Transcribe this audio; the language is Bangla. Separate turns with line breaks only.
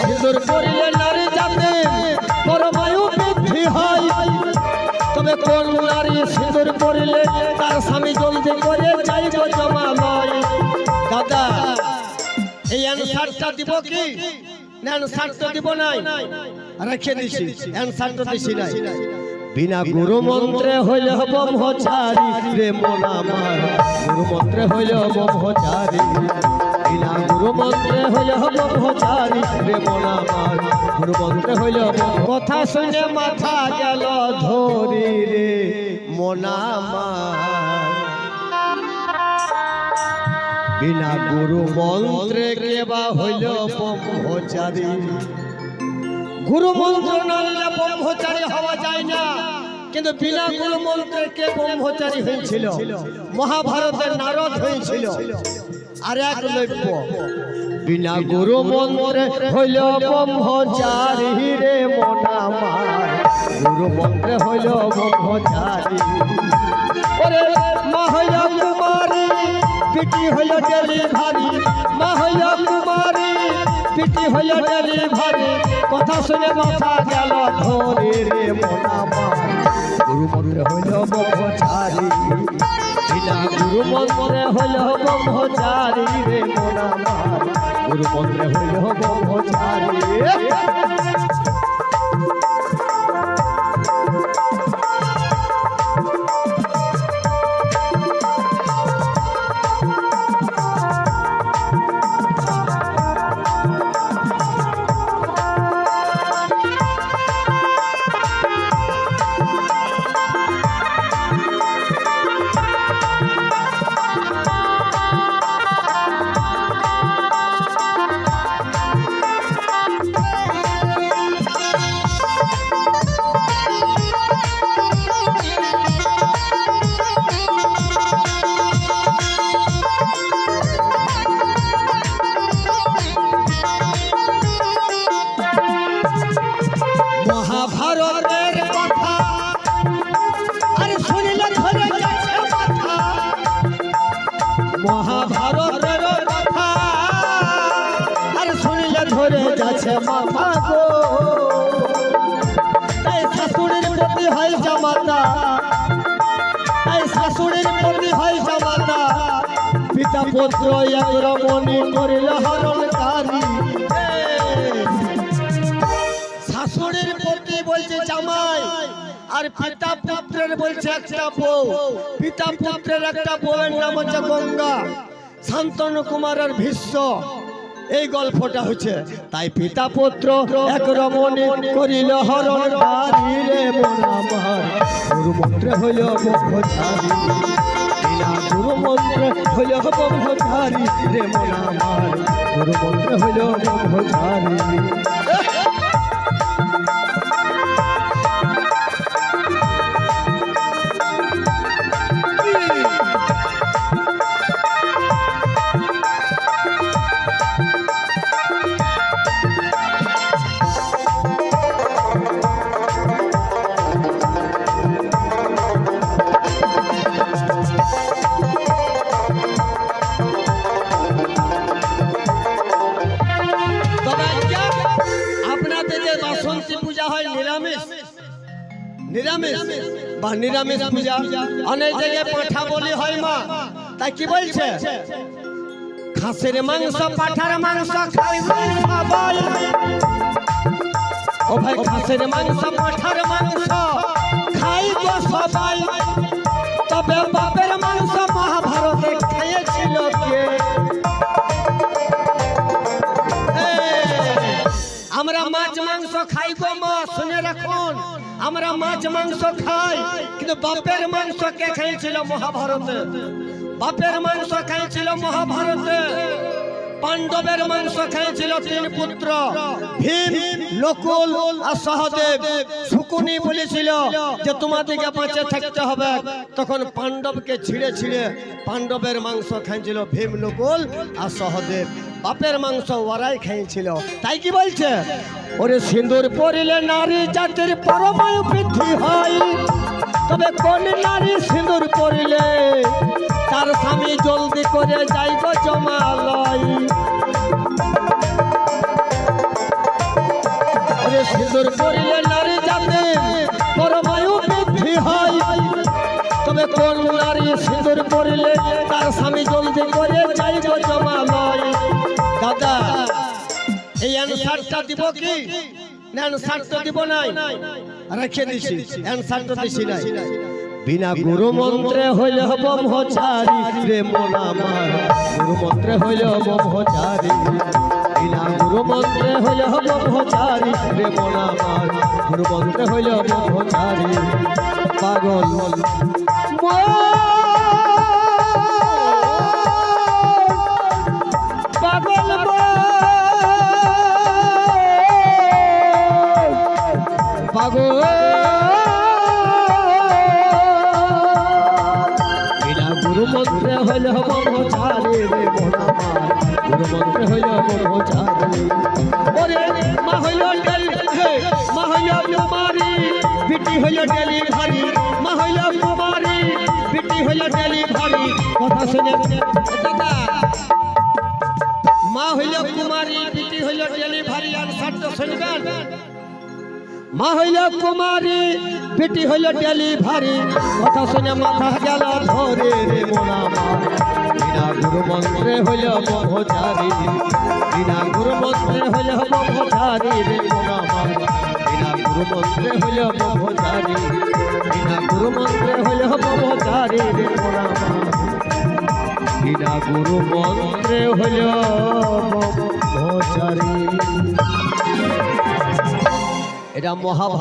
সিঁদুর পরিলে নারী জাতি পরমায়ু বৃদ্ধি হয়। তবে কোন নারী সিঁদুর পরিলে তার স্বামী জলদি করে যাইব জমালয়। দাদা এই অ্যানসারটা দিব কি না? অ্যানসারটা দিব নাই, রেখে দিছি, অ্যানসারটা দিছি নাই। বিনা গুরু মন্ত্রে হইল ব্রহ্মচারী রে মন আমার, গুরু মন্ত্রে হইল ব্রহ্মচারী। বিনা গুরু মন্ত্রে হইল ব্রহ্মচারী রে মন আমার, গুরু মন্ত্রে হইল। কথা শুনে মাথা গেল ধরি রে মন আমার। বিনা গুরু মন্ত্রে কেবা হইল ব্রহ্মচারী। গুরু মন্ত্র না নিলে ব্রহ্মচারী হওয়া যায় না, কিন্তু বিনা গুরু মন্ত্রে কে ব্রহ্মচারী হয়েছিল? মহাভারতের নারদ হয়েছিল। আর এক লক্ষ্য, বিনা গুরু মন্ত্রে হইল ব্রহ্মচারী রে মন আমার, গুরু মন্ত্রে হইল ব্রহ্মচারী। ওরে মা হইল কুমারী পিটি হইল ডেলিভারি, মা হইল কুমারী পিটি হইল ডেলিভারি। কথা শুনে মাথা গেল ধরে রে মন আমার, গুরু মন্ত্রে হইল ব্রহ্মচারী। বিনা গুরু মন্ত্রে হইল ব্রহ্মচারী রে মন আমার, গুরু মন্ত্রে হইল ব্রহ্মচারী। মহাভারতের কথা আরে শুনিলে ধরে যাচ্ছে মাথা, মহাভারতের কথা আরে শুনিলে ধরে যাচ্ছে মাথা গো। তাই শাশুড়ির প্রতি হয় জামাতা, তাই শাশুড়ির প্রতি হয় জামাতা। পিতা পুত্র এক রমণী করিল হরণকারী। শাশুড়ির প্রতি বলছে জামাই, আর পিতা পুত্রের বলছে একটা বউ। পিতা পুত্রের একটা বউয়ের নাম হচ্ছে গঙ্গা, শান্তনু কুমার আর ভীষ্ম। এই গল্পটা হচ্ছে। তাই পিতা পুত্র এক রমণী করিল হরণকারী রে মন আমার, গুরু মন্ত্রে হইল ব্রহ্মচারী। বিনা গুরু মন্ত্রে হইল ব্রহ্মচারী রে মন আমার, গুরু মন্ত্রে হইল ব্রহ্মচারী। নিরামিষ বা নিরামিষ পূজা, অনেক জায়গায় পাঁঠা বলি হয় মা। তাই কি বলছে? খাসির মাংস পাঁঠার মাংস খাইব সবাই। ও ভাই খাসির মাংস পাঁঠার মাংস খাইব সবাই। তবে বাপের মাংস মহাভারতে খেয়েছিল কে? আমরা মাছ মাংস খাই গো মা, শুনে রাখুন। আমরা মাছ মাংস খাই, কিন্তু বাপের মাংস কে খেয়েছিল মহাভারতে? বাপের মাংস খেয়েছিল মহাভারতে। পাণ্ডবের মাংস খেয়েছিল তিন পুত্র, ভীম, নকুল আর সহদেব। শকুনি বলেছিল যে তোমাদেরকে বাঁচে থাকতে হবে, তখন পাণ্ডবকে ছিঁড়ে ছিঁড়ে পাণ্ডবের মাংস খেয়েছিল ভীম, নকুল আর সহদেব। বাপের মাংস ওরাই খেয়েছিল। তাই কি বলছে? ওরে সিঁদুর পরিলে নারী জাতির পরমায়ু বৃদ্ধি হয়। তবে কোন নারী সিঁদুর পরিলে তার স্বামী জলদি করে যাইব জমালয়। করলে তার স্বামী জলদি করে যাইব জমালয়। দাদা এই অ্যানসারটা দিব কি না? অ্যানসার তো দিব নাই, রেখে দিছি, অ্যানসার তো দিছি নাই। বিনা গুরু মন্ত্রে হইল ব্রহ্মচারী রে মন আমার, গুরু মন্ত্রে হইল ব্রহ্মচারী। বিনা গুরু মন্ত্রে হইল ব্রহ্মচারী রে মন আমার, গুরু মন্ত্রে হইল ব্রহ্মচারী। পাগল পাগল পাগল গুরু মন্ত্রে হইল ব্রহ্মচারী রে মন আমার, গুরু মন্ত্রে হইল ব্রহ্মচারী। ওরে মা হইল মা হইল কুমারী, বিটি হইল ডেলিভারি, মা হইল কুমারী, বিটি হইল ডেলিভারি। কথা শুনে দাদা, মা হইল কুমারী, বিটি হইল ডেলিভারি, আনসার তো শুনবেন। মা হইল কুমারী, বেটি হইল ডেলিভারি, কথা শুনে মাথা গেল ধরে রে মন আমার। বিনা গুরু মন্ত্রে হইল ব্রহ্মচারী, বিনা গুরু মন্ত্রে হইল ব্রহ্মচারী রে মন আমার। বিনা গুরু মন্ত্রে হইল ব্রহ্মচারী, বিনা গুরু মন্ত্রে হইল ব্রহ্মচারী রে মন আমার। বিনা গুরু মন্ত্রে হইল ব্রহ্মচারী। এটা মহাভারত।